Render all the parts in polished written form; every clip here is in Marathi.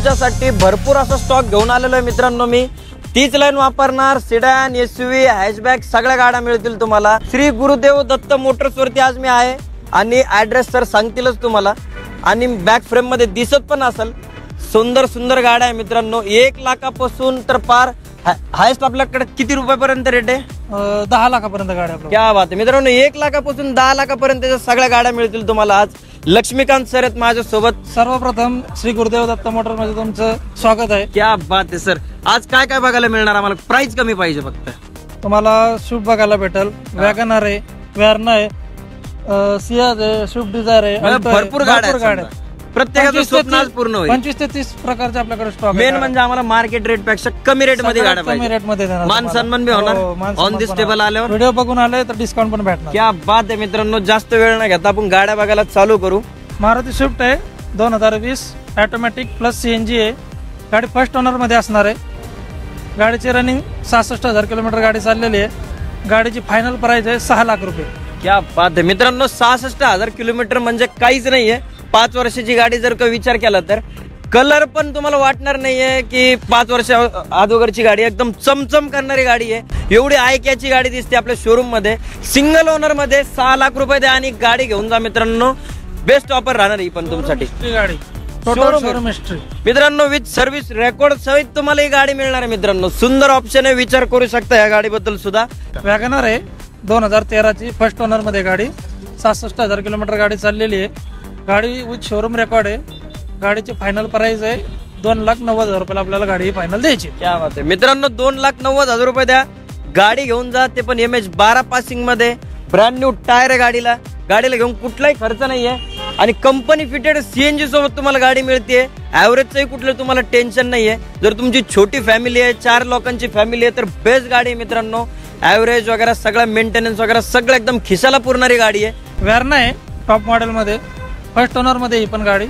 तुमच्यासाठी भरपूर असा स्टॉक घेऊन आलेलो आहे मित्रांनो। मी तीच लाईन वापरणार, सिडॅन, एसयूव्ही, हॅशबॅक सगळ्या गाड्या मिळतील तुम्हाला। श्री गुरुदेव दत्त मोटर्स वरती आज मी आहे आणि ऍड्रेस सर सांगतीलच तुम्हाला आणि बॅक फ्रेम मध्ये दिसत पण असेल। सुंदर सुंदर गाड्या आहे मित्रांनो, 1 लाखापासून तर पार हायस्ट आपल्याकडे किती रुपयापर्यंत रेट आहे? 10 लाखापर्यंत गाड्या। क्या बात आहे मित्रांनो, 1 लाखापासून 10 लाखापर्यंत सगळ्या गाड्या मिळतील तुम्हाला। आज लक्ष्मीकांत सर आहेत माझ्यासोबत। सर्वप्रथम श्री गुरुदेव दत्त मोटर मध्ये तुमचं स्वागत आहे। क्या बात आहे सर, आज काय काय बघायला मिळणार आम्हाला? प्राइस कमी पाहिजे फक्त। तुम्हाला स्विफ्ट बघायला भेटल, वॅगनर आहे, वेर्ना आहे, सियाज आहे, स्विफ्ट डिझायर आहे, भरपूर गाड्या। प्रत्येकाचं स्वप्न पूर्ण होईल। 25 ते 30 प्रकारचे आपल्याकडे स्टॉक। मेन म्हणजे आम्हाला मार्केट रेट पेक्षा कमी रेट मध्ये गाड्या पाहिजे, कमी रेट मध्ये देणार, मान सन्मान भी होणार। ऑन दिस टेबल आल्यावर व्हिडिओ बघून आले तर डिस्काउंट पण भेटणार। क्या बात आहे मित्रांनो, जास्त वेळ न घेता आपण गाड्या बघायला चालू करू। मारुती स्विफ्ट आहे 2020 ऑटोमॅटिक प्लस सीएनजी आहे। गाडी फर्स्ट ओनर मध्ये असणार आहे। गाडीची रनिंग 66,000 किलोमीटर गाडी चाललेली आहे। गाडीची फायनल प्राइस आहे 6 लाख रुपये। क्या बात आहे मित्रांनो, 66,000 किलोमीटर म्हणजे काहीच नाहीये। 5 वर्षाची गाडी जर का विचार केला तर कलर पण तुम्हाला वाटणार नाहीये की 5 वर्ष अगोदरची गाडी, एकदम चमचम करणारी गाडी आहे। एवढी आयक्याची गाडी दिसते आपल्या शोरूम मध्ये। सिंगल ओनर मध्ये 6 लाख रुपये द्या आणि गाडी घेऊन जा मित्रांनो। बेस्ट ऑफर राहणार ही पण तुमच्यासाठी गाडी। शोरूम हिस्ट्री मित्रांनो, विथ सर्व्हिस रेकॉर्ड सहित तुम्हाला ही गाडी मिळणार आहे मित्रांनो। सुंदर ऑप्शन आहे, विचार करू शकता या गाडीबद्दल सुद्धा। वॅगनर आहे 2013 ची फर्स्ट ओनर मध्ये गाडी, 66,000 किलोमीटर गाडी चाललेली आहे। गाडी विथ शोरूम रेकॉर्ड आहे। गाडीची फायनल प्राइस आहे 2,90,000 रुपयाला आपल्याला गाडी फायनल द्यायची। क्या बात आहे मित्रांनो, 2,90,000 रुपये द्या, गाडी घेऊन जा, ते पण MH12 पासिंग मध्ये। ब्रँड न्यू टायर आहे गाडीला घेऊन कुठलाही खर्च नाहीये आणि कंपनी फिटेड सीएनजी सोबत तुम्हाला गाडी मिळते। ऍव्हरेजचंही कुठलं तुम्हाला टेन्शन नाहीये। जर तुमची छोटी फॅमिली आहे, 4 लोकांची फॅमिली आहे तर बेस्ट गाडी आहे मित्रांनो। ऍव्हरेज वगैरे सगळं, मेंटेनन्स वगैरे सगळं एकदम खिसाला पुरणारी गाडी आहे। वेर्ना आहे टॉप मॉडेल मध्ये, फर्स्ट ओनर मध्ये ही पण गाडी।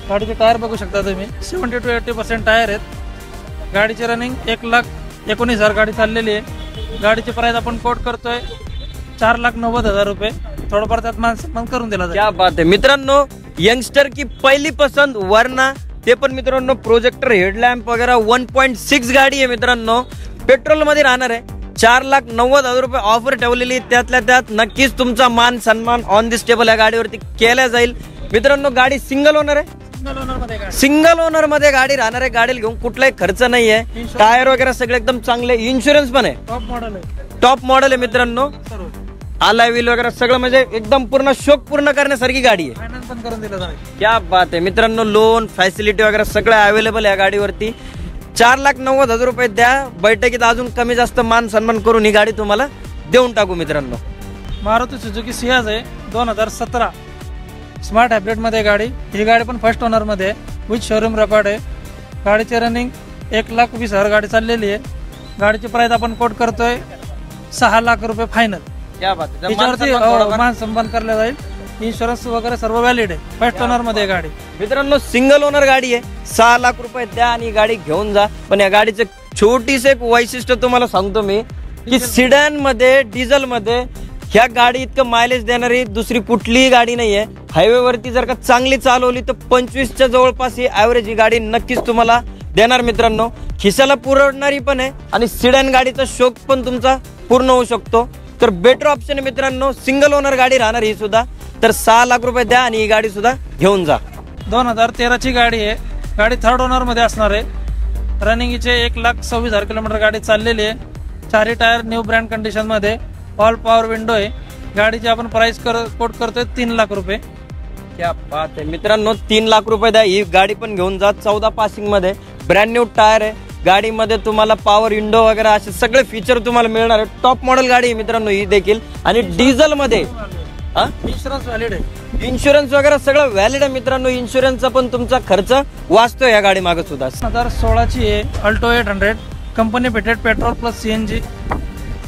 गाडीचे टायर बघू शकता तुम्ही, 70 to 80% टायर आहेत। गाडीची रनिंग 1,19,000 गाडी चाललेली आहे। गाडीची प्राइस आपण कोट करतोय 4,90,000 रुपये। थोडंफार त्यात मान करून दिला जाईल। क्या बात आहे मित्रांनो, यंगस्टर की पहिली पसंत वर्ना, ते पण मित्रांनो प्रोजेक्टर, हेडलॅम्प वगैरे 1.6 गाडी आहे मित्रांनो। पेट्रोल मध्ये राहणार आहे। 4,90,000 रुपये ऑफर ठेवलेली, त्यातल्या त्यात नक्कीच तुमचा मान सन्मान ऑन दिस टेबल या गाडीवरती केला जाईल मित्रांनो। गाडी सिंगल ओनर आहे, सिंगल ओनर मध्ये गाडी राहणार आहे। गाडीला घेऊन कुठलाही खर्च नाहीये। टायर वगैरे सगळे एकदम चांगले, इन्शुरन्स पण आहे, टॉप मॉडेल आहे, टॉप मॉडेल आहे मित्रांनो। आलाय व्हील वगैरे सगळं म्हणजे एकदम पूर्ण शौक पूर्ण करण्यासारखी गाडी आहे। फायनान्स पण करून दिला जाईल। क्या बात आहे मित्रांनो, लोन फॅसिलिटी वगैरे सगळं अवेलेबल आहे या गाडीवरती। 4,90,000 रुपये द्या, बैठकीत अजून कमी जास्त मान सन्मान करून ही गाडी तुम्हाला देऊन टाकू मित्रांनो। मारुती सुझुकी सियाज आहे 2017 स्मार्ट हायब्रिड मध्ये गाडी। ही गाडी पण फर्स्ट ओनर मध्ये विथ शोरूम रेकॉर्ड आहे। गाडीची रनिंग 1,20,000 गाडी चाललेली आहे। गाडीची प्राइस आपण कोट करतोय 6 लाख रुपये फायनल। क्या बात आहे, त्याच्यावरती मान सन्मान करला जाईल। इन्शुरन्स वगैरे सर्व व्हॅलिड आहे। फर्स्ट ओनर मध्ये गाडी मित्रांनो, सिंगल ओनर गाडी आहे। 6 लाख रुपये द्या आणि गाडी घेऊन जा। पण या गाडीचं छोटीस एक वैशिष्ट्य तुम्हाला सांगतो मी की सिडॅन मध्ये, डिझेल मध्ये ह्या गाडी इतकं मायलेज देणारी दुसरी कुठलीही गाडी नाहीये। हायवे वरती जर का चांगली चालवली तर 25च्या जवळपास ही ऍव्हरेज ही गाडी नक्कीच तुम्हाला देणार मित्रांनो। खिसाला पुरवणारी पण आहे आणि सिडॅन गाडीचा शौक पण तुमचा पूर्ण होऊ शकतो। तर बेटर ऑप्शन आहे मित्रांनो, सिंगल ओनर गाडी राहणार ही सुद्धा। तर 6 लाख रुपये द्या आणि ही गाडी सुद्धा घेऊन जा। 2013 ची गाडी आहे। गाडी थर्ड ओनर मध्ये असणार आहे। रनिंग हिचे 1,26,000 किलोमीटर गाडी चाललेली आहे। 4 टायर न्यू ब्रँड कंडिशन मध्ये, ऑल पॉवर विंडो आहे। गाडीची आपण प्राइस कोट करतोय 3 लाख रुपये। क्या बात आहे मित्रांनो, 3 लाख रुपये द्या, ही गाडी पण घेऊन जा। 14 पासिंग मध्ये, ब्रँड न्यू टायर आहे गाडीमध्ये। तुम्हाला पॉवर विंडो वगैरे असे सगळे फीचर तुम्हाला मिळणार आहे। टॉप मॉडेल गाडी आहे मित्रांनो ही देखील आणि डिझेल मध्ये। इन्शुरन्स व्हॅलिड आहे, इन्शुरन्स वगैरे सगळं व्हॅलिड आहे मित्रांनो। इन्शुरन्सचा पण तुमचा खर्च वाचतो या गाडी मागे सुद्धा। 2016 ची आहे Alto 800 company fitted petrol plus CNG.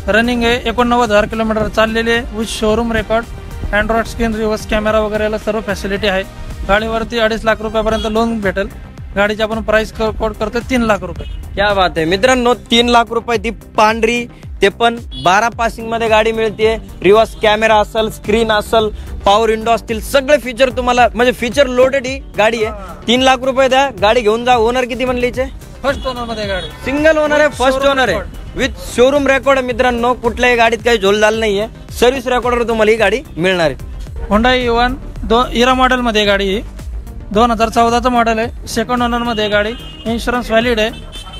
Running आहे 89,000 किलोमीटर चाललेली आहे with showroom record. Android screen, reverse camera वगैरे सर्व फॅसिलिटी आहे। गाडीवरती 2.5 लाख रुपयापर्यंत लोन भेटेल। गाडीची आपण प्राइस कोट करतोय 3 लाख रुपये। क्या बात आहे मित्रांनो, 3 लाख रुपये ती पांढरी ते पण 12 पासिंग मध्ये गाडी मिळते. रिव्हर्स कॅमेरा असेल, स्क्रीन असेल, पॉवर विंडो असतील, सगळे फीचर तुम्हाला म्हणजे फीचर लोडेड ही गाडी आहे. 3 लाख रुपये द्या, गाडी घेऊन जा. ओनर किती म्हणले? फर्स्ट ओनर मध्ये गाडी, सिंगल ओनर आहे, फर्स्ट ओनर आहे, विथ शोरूम रेकॉर्ड. मित्रांनो, कुठल्याही गाडीत काही झोल झालं नाहीये, सर्व्हिस रेकॉर्डवर तुम्हाला ही गाडी मिळणार आहे. होंडा E1 इरा मॉडेल मध्ये गाडी 2014चं मॉडेल आहे. सेकंड ओनर मध्ये गाडी, इन्शुरन्स व्हॅलिड आहे.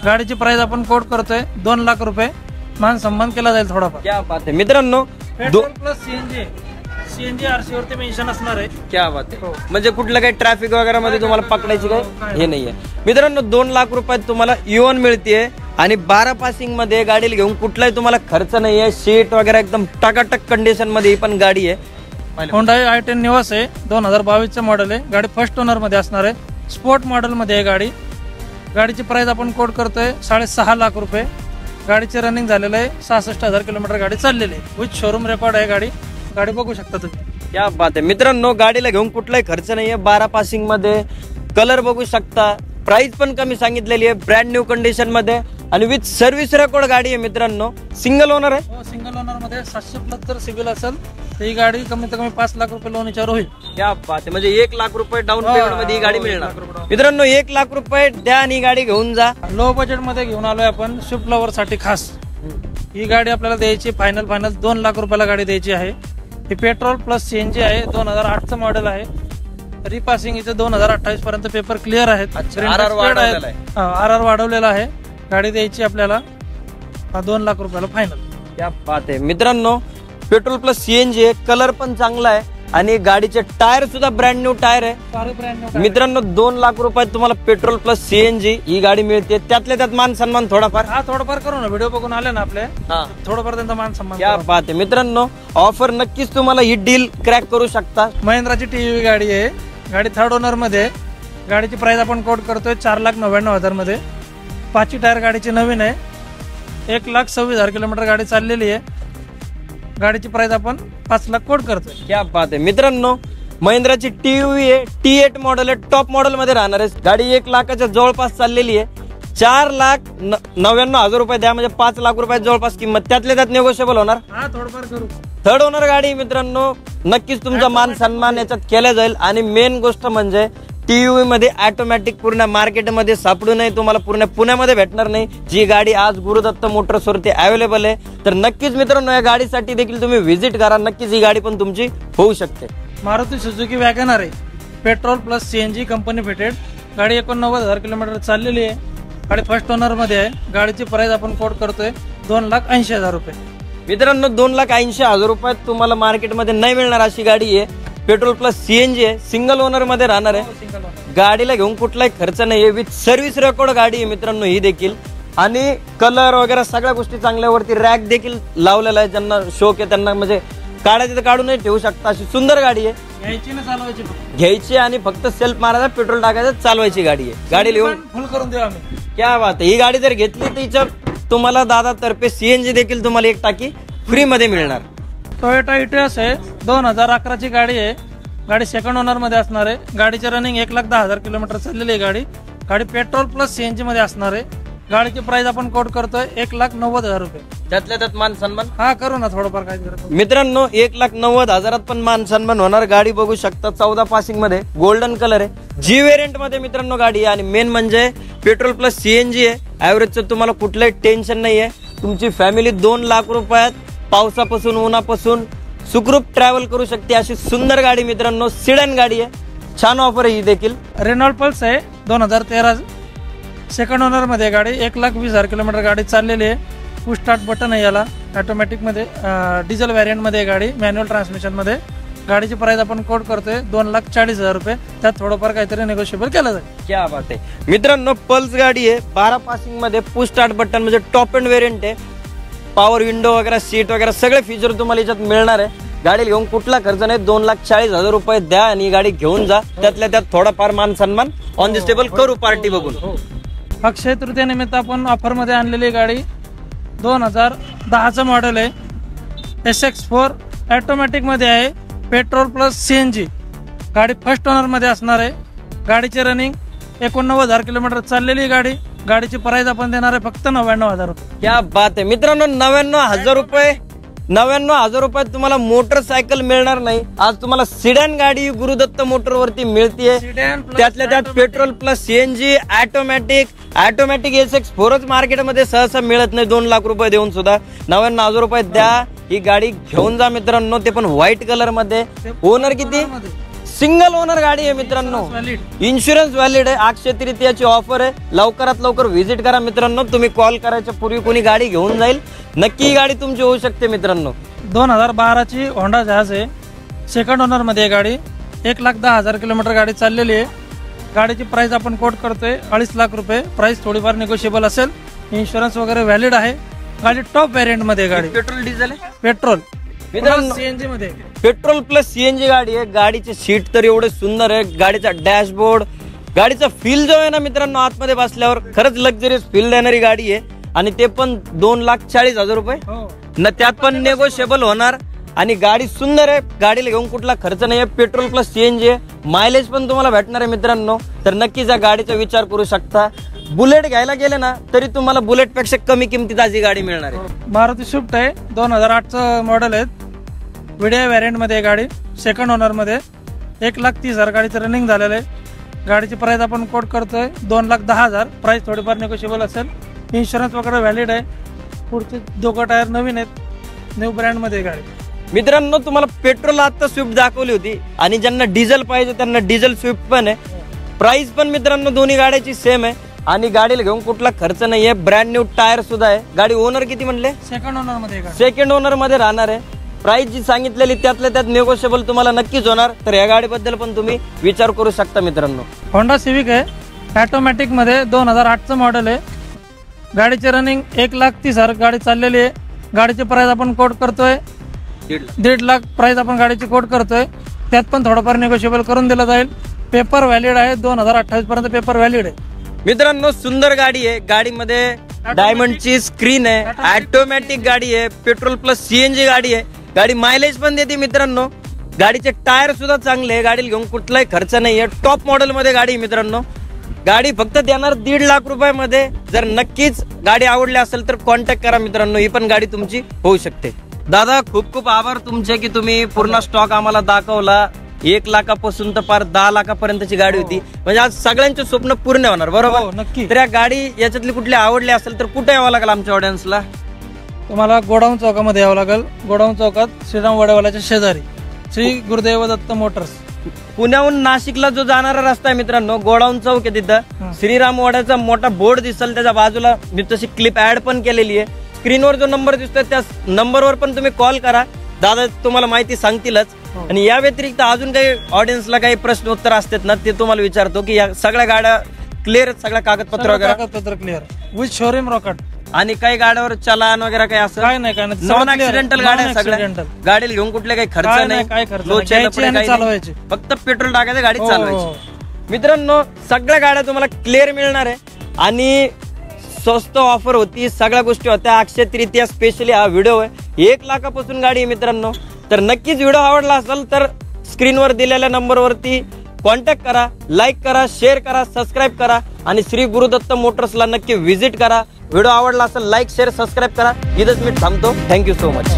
गाडीची प्राइस आपण कोट करतोय 2 लाख रुपये. मान सन्मान केला जाईल थोडाफार. क्या बात आहे मित्रांनो, पेट्रोल प्लस सीएनजी आरसी वरती मेन्शन असणार आहे. क्या बात आहे. म्हणजे कुठलं काही ट्रॅफिक वगैरे मध्ये तुम्हाला पकडायची काय हे नाहीये. मित्रांनो, 2 लाख रुपयात तुम्हाला E1 मिळते आणि 12 पासिंग मध्ये गाडीला घेऊन कुठलाही तुम्हाला खर्च नाहीये. सीट वगैरे एकदम टकाटक कंडिशन मध्ये ही पण गाडी आहे. होंडा i10 निवास आहे, 2022चं मॉडेल आहे. गाडी फर्स्ट ओनर मध्ये असणार आहे. स्पोर्ट मॉडेल मध्ये आहे गाडी. गाडीची प्राइस आपण कोट करतोय 6.5 लाख रुपये. गाडीचे रनिंग झालेलं आहे, 66,000 किलोमीटर गाडी चाललेली आहे. विथ शोरूम रेकॉर्ड आहे गाडी. गाडी बघू शकता तुम्ही. क्या बात आहे मित्रांनो, गाडीला घेऊन कुठलाही खर्च नाहीये. 12 पासिंग मध्ये कलर बघू शकता. प्राइस पण कमी सांगितलेली आहे, ब्रँड न्यू कंडिशन मध्ये आणि विथ सर्व्हिस रेकॉर्ड गाडी आहे. मित्रांनो, सिंगल ओनर आहे. सिंगल ओनर मध्ये 775 सिव्हिल असेल तर ही गाडी कमीत कमी 5 लाख रुपये लोन याच्यावर होईल. क्या बात आहे. म्हणजे 1 लाख रुपये डाऊन पेमेंट मध्ये ही गाडी मिळणार. मित्रांनो, 1 लाख रुपये द्या आणि ही गाडी घेऊन जा. लो बजेट मध्ये घेऊन आलोय आपण स्विफ्ट लवर साठी खास. ही गाडी आपल्याला द्यायची फायनल 2 लाख रुपयाला गाडी द्यायची आहे. ही पेट्रोल प्लस सीएनजी आहे, 2008चं मॉडेल आहे. रिपासिंग इथे 2028 पर्यंत पेपर क्लिअर आहेत. RR वाढवलेला आहे. गाडी द्यायची आपल्याला 2 लाख रुपयाला फायनल. क्या बात आहे मित्रांनो, पेट्रोल प्लस सीएनजी आहे, कलर पण चांगला आहे आणि गाडीचे टायर सुद्धा ब्रँड न्यू टायर आहे. मित्रांनो, 2 लाख रुपयात तुम्हाला पेट्रोल प्लस सीएनजी ही गाडी मिळते. त्यातल्या त्यात मान सन्मान थोडाफार करू ना. व्हिडिओ बघून आले ना आपले, थोडंफार त्यांचा मान सन्मान. क्या बात आहे मित्रांनो, ऑफर नक्कीच तुम्हाला ही डील क्रॅक करू शकता. महिंद्राची TUV गाडी आहे. गाडी थर्ड ओनर मध्ये. गाडीची प्राइस आपण कोट करतोय 4,99,000 मध्ये. 5 टायर गाडीची नवीन आहे. 1,26,000 किलोमीटर गाडी चाललेली आहे. गाडीची प्राइस आपण 5 लाख कोट करतोय. क्या बात आहे मित्रांनो, महिंद्राची TUV आहे, T8 मॉडेल आहे, टॉप मॉडेल मध्ये राहणार आहे. गाडी 1 लाखाच्या जवळपास चाललेली आहे. 4,99,000 रुपये द्या म्हणजे 5 लाख रुपये जवळपास किंमत. त्यातल्या त्यात निगोशिएबल होणार. थोडंफार करू. थर्ड ओनर गाडी मित्रांनो, नक्कीच तुमचा मान सन्मान याच्यात केला जाईल. आणि मेन गोष्ट म्हणजे TUV मध्ये ऑटोमॅटिक पूर्ण मार्केटमध्ये सापडू नये, तुम्हाला पूर्ण पुण्यामध्ये भेटणार नाही. जी गाडी आज गुरुदत्त मोटर्स वरती अवेलेबल आहे. तर नक्कीच मित्रांनो, या गाडीसाठी देखील तुम्ही व्हिजिट करा. नक्कीच ही गाडी पण तुमची होऊ शकते. मारुती सुझुकी वॅगनर आहे, petrol plus CNG company fitted. गाडी 89,000 किलोमीटर चाललेली आहे. गाडी फर्स्ट ओनर मध्ये आहे. गाडीची प्राइस आपण कोट करतोय 2,80,000 रुपये. मित्रांनो, 2,80,000 रुपयात तुम्हाला मार्केटमध्ये नाही मिळणार अशी गाडी आहे. पेट्रोल प्लस सीएनजी आहे, सिंगल ओनर मध्ये राहणार आहे. गाडीला घेऊन कुठलाही खर्च नाहीये, विथ सर्व्हिस रेकॉर्ड गाडी आहे मित्रांनो ही देखील. आणि कलर वगैरे सगळ्या गोष्टी चांगल्यावरती. रॅक देखील लावलेला आहे. ज्यांना शौक आहे त्यांना म्हणजे काढायचं तर काढूनही ठेवू शकता. अशी सुंदर गाडी आहे. घ्यायची ना चालवायची, घ्यायची आणि फक्त सेल्फ मारायचा, पेट्रोल टाकायचं, चालवायची गाडी आहे. गाडी घेऊन फुल करून देऊ आम्ही. क्या बात आहे. ही गाडी जर घेतली तर हिच्या तुम्हाला दादातर्फे सीएनजी देखील तुम्हाला 1 टाकी फ्री मध्ये मिळणार. टोयोटा इटियोस आहे, 2011ची गाडी आहे. गाडी सेकंड ओनर मध्ये असणार आहे. गाडीचे रनिंग 1,10,000 किलोमीटर चाललेली आहे गाडी. गाडी पेट्रोल प्लस सीएनजी मध्ये असणार आहे. गाडीची प्राइस आपण कोट करतोय 1,90,000 रुपये. त्यातल्या त्यात मान सन्मान करू ना थोडंफार काय मित्रांनो. 1,90,000 पण मान सन्मान होणार. गाडी बघू शकता 14 पासिंग मध्ये, गोल्डन कलर आहे. जी व्हेरियंट मध्ये मित्रांनो गाडी आहे. आणि मेन म्हणजे पेट्रोल प्लस सीएनजी आहे. ऍव्हरेजचं तुम्हाला कुठलंही टेन्शन नाहीये. तुमची फॅमिली 2 लाख रुपयात पावसापासून उन्हापासून सुखरूप ट्रॅव्हल करू शकते. अशी सुंदर गाडी मित्रांनो, सिडन गाडी आहे. छान ऑफर आहे ही देखील. रेनॉल्ड पल्स आहे, 2013 सेकंड ओनर मध्ये गाडी. 1,20,000 किलोमीटर गाडी चाललेली आहे. पुश स्टार्ट बटन आहे याला. ऑटोमॅटिक मध्ये डिझेल व्हॅरियंट मध्ये गाडी, मॅन्युअल ट्रान्समिशन मध्ये. गाडीची प्राइस आपण कोट करतोय 2,40,000 रुपये. त्यात थोडंफार काहीतरी निगोशिएबल केलं जाईल. क्या बात आहे मित्रांनो, पल्स गाडी आहे, 12 पासिंग मध्ये, पुश स्टार्ट बटन म्हणजे टॉप एंड व्हेरियंट आहे. पॉवर विंडो वगैरे, सीट वगैरे सगळे फीचर तुम्हाला याच्यात मिळणार आहे. गाडी घेऊन कुठला खर्च नाही. 2,40,000 रुपये द्या आणि गाडी घेऊन जा. त्यातल्या त्यात थोडाफार मान सन्मान ऑन द टेबल करू पार्टी बघून. अक्षय तृतीयेनिमित्त आपण ऑफर मध्ये आणलेली गाडी 2010चं मॉडेल आहे. SX4 ऑटोमॅटिक मध्ये आहे, पेट्रोल प्लस सीएनजी. गाडी फर्स्ट ओनर मध्ये असणार आहे. गाडीचे रनिंग 89,000 किलोमीटर चाललेली गाडी. गाडीची प्राइस आपण देणार आहे फक्त 99,000 रुपये. क्या बात आहे मित्रांनो, 99,000 रुपयात तुम्हाला मोटरसायकल मिळणार नाही. आज तुम्हाला सिडॅन गाडी गुरुदत्त मोटरवरती मिळतीये. त्यातल्या त्यात petrol plus CNG automatic SX4 मार्केटमध्ये सहसा मिळत नाही. 2 लाख रुपये देऊन सुद्धा 99,000 रुपये द्या, ही गाडी घेऊन जा मित्रांनो. ते पण व्हाईट कलर मध्ये. ओनर किती? सिंगल ओनर गाडी आहे मित्रांनो. इन्शुरन्स व्हॅलिड आहे. अक्षय तृतीयाची ऑफर आहे. लवकरात लवकर व्हिजिट करा मित्रांनो. तुम्ही कॉल करायच्या पूर्वी कोणी गाडी घेऊन जाईल. नक्की ही गाडी तुमची होऊ शकते मित्रांनो. 2012ची होंडा जहाज आहे. सेकंड ओनर मध्ये आहे गाडी. 1,10,000 किलोमीटर गाडी चाललेली आहे. गाडीची प्राइस आपण कोट करतोय 2.5 लाख रुपये. प्राइस थोडीफार निगोशिएबल असेल. इन्शुरन्स वगैरे व्हॅलिड आहे. गाडी टॉप व्हेरियंट मध्ये गाडी. पेट्रोल डिझेल आहे? पेट्रोल मित्रांनो सीएनजी मध्ये. पेट्रोल प्लस सीएनजी गाडी आहे. गाडीचे सीट तर एवढे सुंदर आहे. गाडीचा डॅशबोर्ड, गाडीचा फील जो आहे ना मित्रांनो, आतमध्ये बसल्यावर खरंच लक्झरियस फील देणारी गाडी आहे. आणि ते पण 2,40,000 रुपये न, त्यात पण नेगोशिएबल होणार. आणि गाडी सुंदर आहे. गाडीला घेऊन कुठला खर्च नाही आहे. पेट्रोल प्लस सीएनजी आहे. मायलेज पण तुम्हाला भेटणार आहे मित्रांनो. तर नक्कीच या गाडीचा विचार करू शकता. बुलेट घ्यायला गेले ना तरी तुम्हाला बुलेट पेक्षा कमी किमतीत आज ही गाडी मिळणार आहे. मारुती स्विफ्ट आहे. 2008चं मॉडेल आहे. व्हिडिओ व्हॅरियंट मध्ये गाडी. सेकंड ओनर मध्ये. 1,30,000 गाडीचं रनिंग झालेलं आहे. गाडीची प्राइस आपण कोट करतोय 2,10,000. प्राइस थोडीफार निगोशिएबल असेल. इन्शुरन्स वगैरे व्हॅलिड आहे. पुढचे 2 टायर नवीन आहेत. न्यू ब्रँड मध्ये गाडी. मित्रांनो तुम्हाला पेट्रोल आता स्विफ्ट दाखवली होती आणि ज्यांना डिझेल पाहिजे त्यांना डिझेल स्विफ्ट पण आहे. प्राइस पण मित्रांनो दोन्ही गाड्याची सेम आहे. आणि गाडीला घेऊन कुठला खर्च नाहीये. ब्रँड न्यू टायर सुद्धा आहे. गाडी ओनर किती म्हणले? सेकंड ओनर मध्ये. सेकंड ओनर मध्ये राहणार आहे. प्राइस जी सांगितलेली त्यातल्या त्यात निगोशिएबल तुम्हाला नक्कीच होणार. तर या गाडीबद्दल पण तुम्ही विचार करू शकता मित्रांनो. होंडा सिविक आहे. ऑटोमॅटिक मध्ये 2008चं मॉडेल आहे. गाडीचे रनिंग 1,30,000 गाडी चाललेली आहे. गाडीची प्राइस आपण कोट करतोय 1.5 लाख. प्राइस आपण गाडीची कोट करतोय. त्यात पण थोडंफार निगोशिएबल करून दिलं जाईल. पेपर व्हॅलिड आहे. 2028 पर्यंत पेपर व्हॅलिड आहे मित्रांनो. सुंदर गाडी आहे. गाडीमध्ये डायमंडची स्क्रीन आहे. ऑटोमॅटिक गाडी आहे. पेट्रोल प्लस सीएनजी गाडी आहे. गाडी मायलेज पण देते मित्रांनो. गाडीचे टायर सुद्धा चांगले आहे. गाडीला घेऊन कुठलाही खर्च नाहीये. टॉप मॉडेल मध्ये गाडी मित्रांनो. गाडी फक्त देणार 1.5 लाख रुपयामध्ये. जर नक्कीच गाडी आवडली असेल तर कॉन्टॅक्ट करा मित्रांनो. ही पण गाडी तुमची होऊ शकते. दादा खूप खूप आभार तुमचे की तुम्ही पूर्ण स्टॉक आम्हाला दाखवला. 1 लाखापासून तर पार 10 लाखापर्यंतची गाडी होती. म्हणजे आज सगळ्यांचे स्वप्न पूर्ण होणार. बरोबर? नक्की. तर या गाडी याच्यातली कुठली आवडली असेल तर कुठे यावं लागेल आमच्या ऑडियन्सला? तुम्हाला गोडाऊन चौकामध्ये यावं लागेल. गोडाऊन चौकात श्रीराम वडेवाल्याच्या शेजारी श्री गुरुदेव दत्त मोटर्स. पुण्याहून नाशिकला जो जाणारा रस्ता आहे मित्रांनो, गोडाऊन चौक आहे. तिथं श्रीराम वड्याचा मोठा बोर्ड दिसेल. त्याच्या बाजूला मी तशी क्लिप ऍड पण केलेली आहे. स्क्रीनवर जो नंबर दिसतोय त्या नंबरवर पण तुम्ही कॉल करा. दादा तुम्हाला माहिती सांगतीलच. आणि या व्यतिरिक्त अजून काही ऑडियन्सला काही प्रश्न उत्तर असतात ना ते तुम्हाला विचारतो की या सगळ्या गाड्या क्लिअर, सगळ्या कागदपत्र वगैरे क्लिअर विथ शोरूम रॉकेट. आणि काही गाड्यावर चलान वगैरे काही असं काय नाही. नॉन ऍक्सिडेंटल गाड्या सगळ्या. गाडीला घेऊन कुठले काही खर्च नाही. चालवायचे फक्त पेट्रोल टाकायचं, गाडी चालवायची. मित्रांनो सगळ्या गाड्या तुम्हाला क्लिअर मिळणार आहे. आणि स्वस्त ऑफर होती. सगळ्या गोष्टी होत्या. अक्षय तृतीया स्पेशली हा व्हिडिओ आहे. 1 लाखापासून गाडी आहे मित्रांनो. तर नक्कीच व्हिडिओ आवडला असेल तर स्क्रीनवर दिलेल्या नंबरवरती कॉन्टॅक्ट करा. लाईक करा, शेअर करा, सबस्क्राईब करा. आणि श्री गुरुदत्त मोटर्सला नक्की व्हिजिट करा. व्हिडिओ आवडला असेल लाईक शेअर सबस्क्राईब करा. इथंच मी थांबतो. Thank you so much.